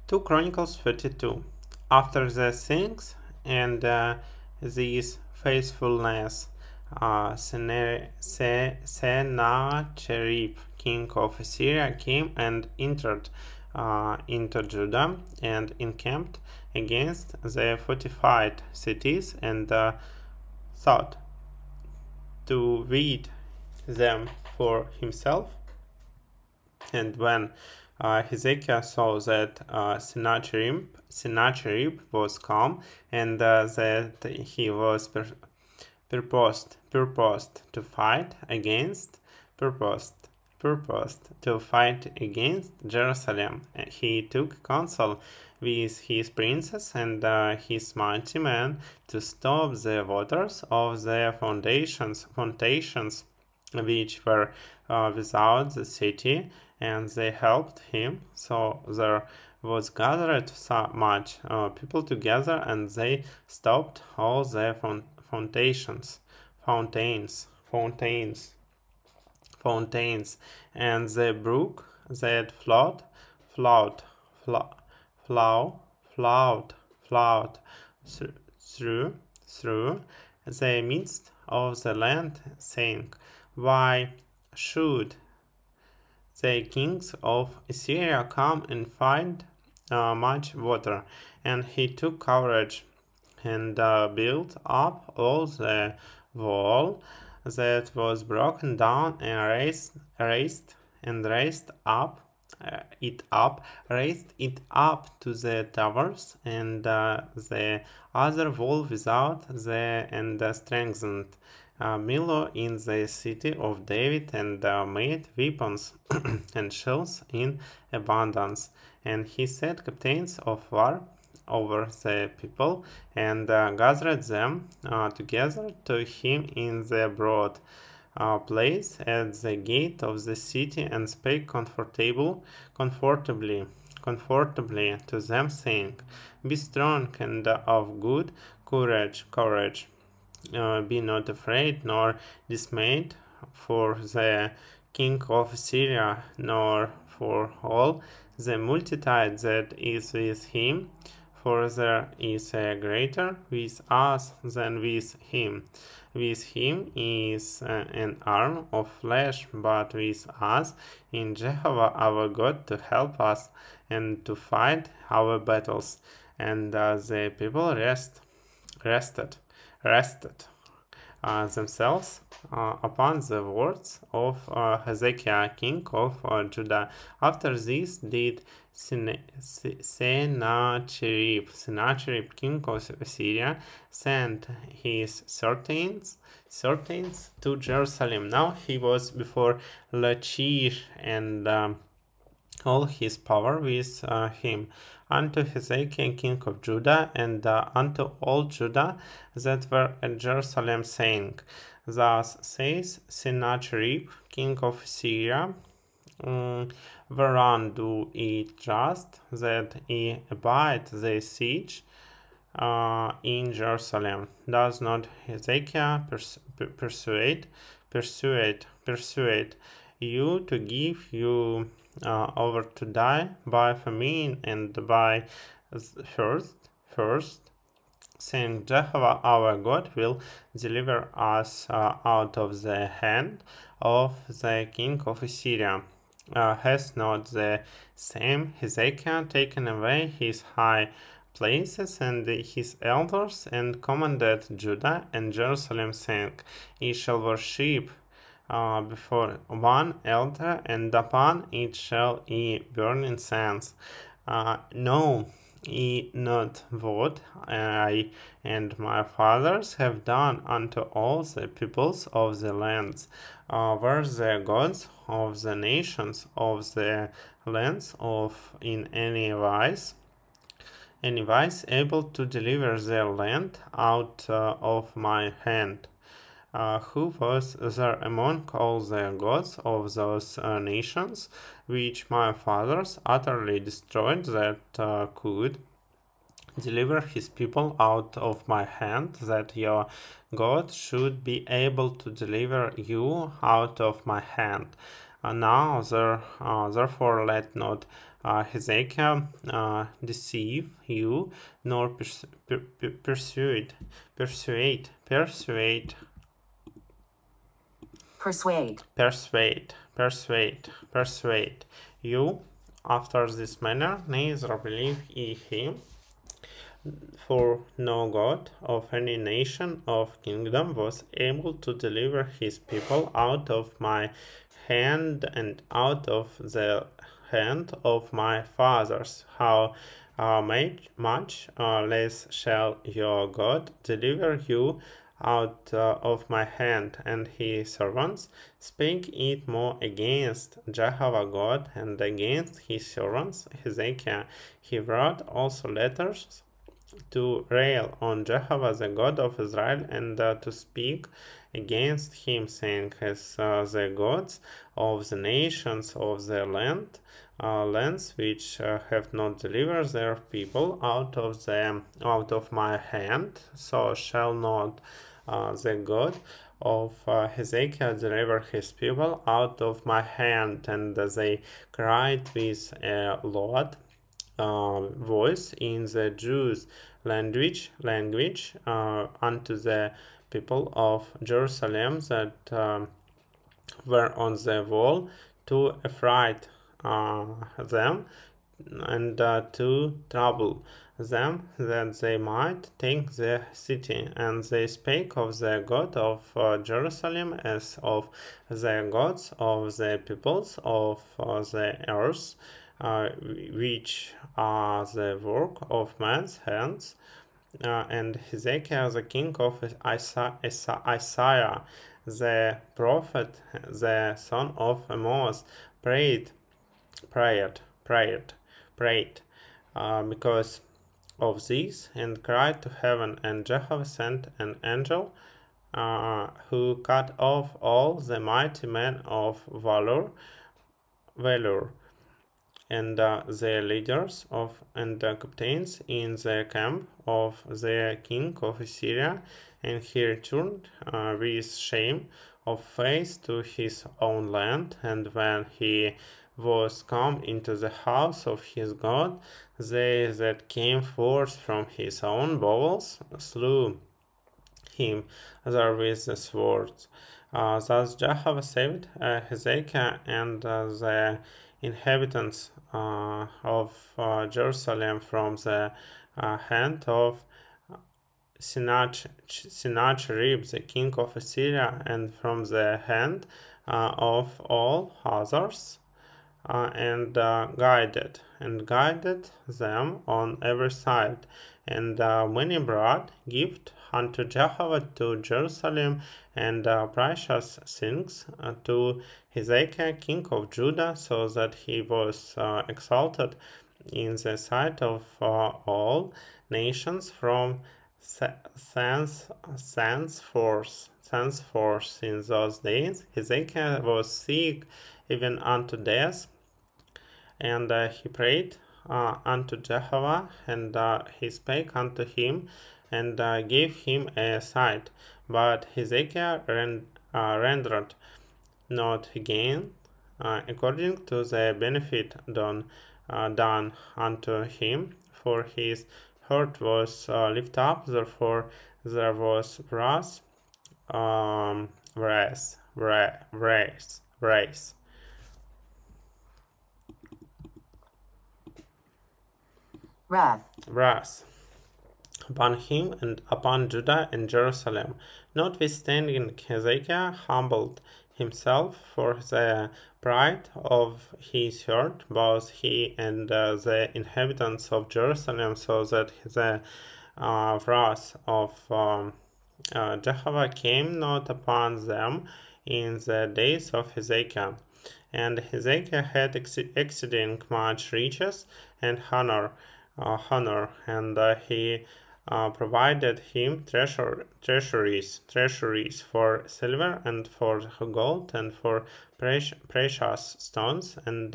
2 Chronicles 32. After the things and this faithfulness, Sennacherib, king of Assyria, came and entered into Judah and encamped against the fortified cities and thought to rid them for himself. And when Hezekiah saw that Sennacherib was come and that he was purposed to fight against Jerusalem, he took counsel with his princes and his mighty men to stop the waters of the fountations which were without the city, and they helped him. So there was gathered so much people together, and they stopped all the fountains, and the brook that flowed through the midst of the land, saying, "Why should the kings of Assyria come and find much water?" And he took courage and built up all the wall that was broken down and raised it up to the towers, and the other wall without and strengthened Milo in the city of David, and made weapons and shields in abundance. And he set captains of war over the people, and gathered them together to him in the broad place at the gate of the city, and spake comfortably to them, saying, "Be strong and of good courage. Be not afraid nor dismayed for the king of Assyria, nor for all the multitude that is with him, for there is a greater with us than with him. With him is an arm of flesh, but with us in Jehovah our God to help us and to fight our battles." And the people rested themselves upon the words of Hezekiah, king of Judah. After this did Sennacherib, king of Assyria, send his certains to Jerusalem. Now he was before Lachish, and all his power with him, unto Hezekiah king of Judah, and unto all Judah that were at Jerusalem, saying, "Thus says Sennacherib king of Assyria, whereon do ye trust, that ye abide the siege in Jerusalem? Does not Hezekiah persuade you to give you over to die by famine and by thirst, saying, Jehovah our God will deliver us out of the hand of the king of Assyria? Has not the same Hezekiah taken away his high places and his elders, and commanded Judah and Jerusalem, saying, Ye shall worship before one elder, and upon it shall ye burn incense? Know ye not what I and my fathers have done unto all the peoples of the lands? Were the gods of the nations of the lands of in any wise able to deliver their land out of my hand? Who was there among all the gods of those nations, which my fathers utterly destroyed, that could deliver his people out of my hand, that your God should be able to deliver you out of my hand? Therefore let not Hezekiah deceive you, nor persuade you after this manner, neither believe ye him. For no God of any nation of kingdom was able to deliver his people out of my hand and out of the hand of my fathers. How much less shall your God deliver you out of my hand? And his servants spake it more against Jehovah God and against his servants Hezekiah. He wrote also letters to rail on Jehovah the God of Israel and to speak against him, saying, as the gods of the nations of the lands which have not delivered their people out of my hand, so shall not the God of Hezekiah deliver his people out of my hand. And they cried with a loud voice in the Jews' language unto the people of Jerusalem that were on the wall to affright them and to trouble them that they might take the city. And they spake of the God of Jerusalem as of the gods of the peoples of the earth, which are the work of man's hands. And Hezekiah the king of Assyria, the prophet, the son of Amos, prayed because of this, and cried to heaven. And Jehovah sent an angel who cut off all the mighty men of valor, and the leaders of and the captains in the camp of the king of Assyria, and he returned with shame of face to his own land. And when he was come into the house of his God, they that came forth from his own bowels slew him there with the sword. Thus Jehovah saved Hezekiah and the inhabitants of Jerusalem from the hand of Sennacherib, the king of Assyria, and from the hand of all others, and guided them on every side. And many brought gift unto Jehovah to Jerusalem, and precious things to Hezekiah king of Judah, so that he was exalted in the sight of all nations from thenceforth. In those days Hezekiah was sick even unto death, and he prayed unto Jehovah, and he spake unto him, and gave him a sight. But Hezekiah rendered not again according to the benefit done unto him, for his heart was lifted up. Therefore there was wrath, wrath upon him and upon Judah and Jerusalem. Notwithstanding, Hezekiah humbled himself for the pride of his heart, both he and the inhabitants of Jerusalem, so that the wrath of Jehovah came not upon them in the days of Hezekiah. And Hezekiah had exceeding much riches and honor, and he provided him treasuries for silver and for gold and for precious stones and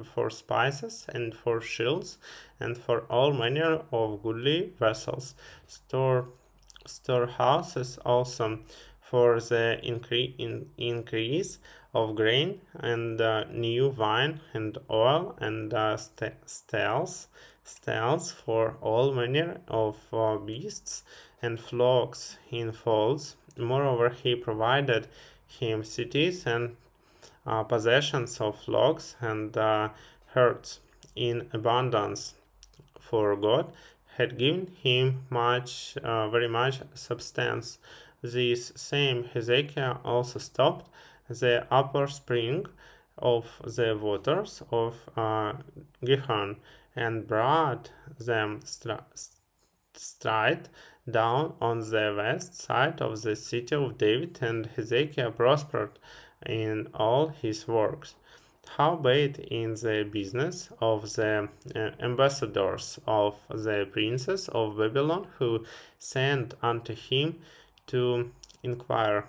for spices and for shields and for all manner of goodly vessels, storehouses also for the increase of grain and new wine and oil and stalls for all manner of beasts and flocks in folds. Moreover, he provided him cities and possessions of flocks and herds in abundance, for God had given him very much substance. This same Hezekiah also stopped the upper spring of the waters of Gihon and brought them straight down on the west side of the city of David, and Hezekiah prospered in all his works. Howbeit in the business of the ambassadors of the princes of Babylon, who sent unto him to inquire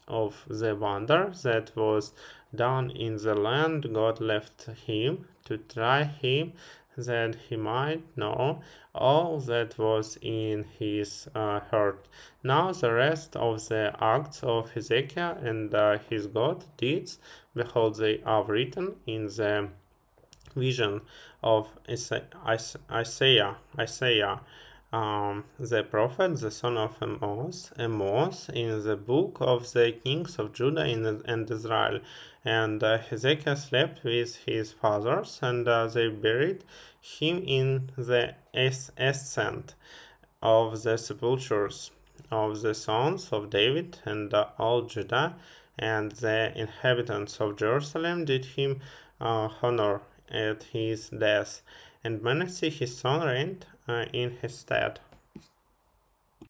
of the wonder that was done in the land, God left him to try him, that he might know all that was in his heart. Now the rest of the acts of Hezekiah and his God deeds, behold, they are written in the vision of Isaiah, the prophet, the son of Amos, in the book of the kings of Judah and Israel. And Hezekiah slept with his fathers, and they buried him in the ascent of the sepulchres of the sons of David, and all Judah and the inhabitants of Jerusalem did him honor at his death. And Manasseh his son reigned in his stead.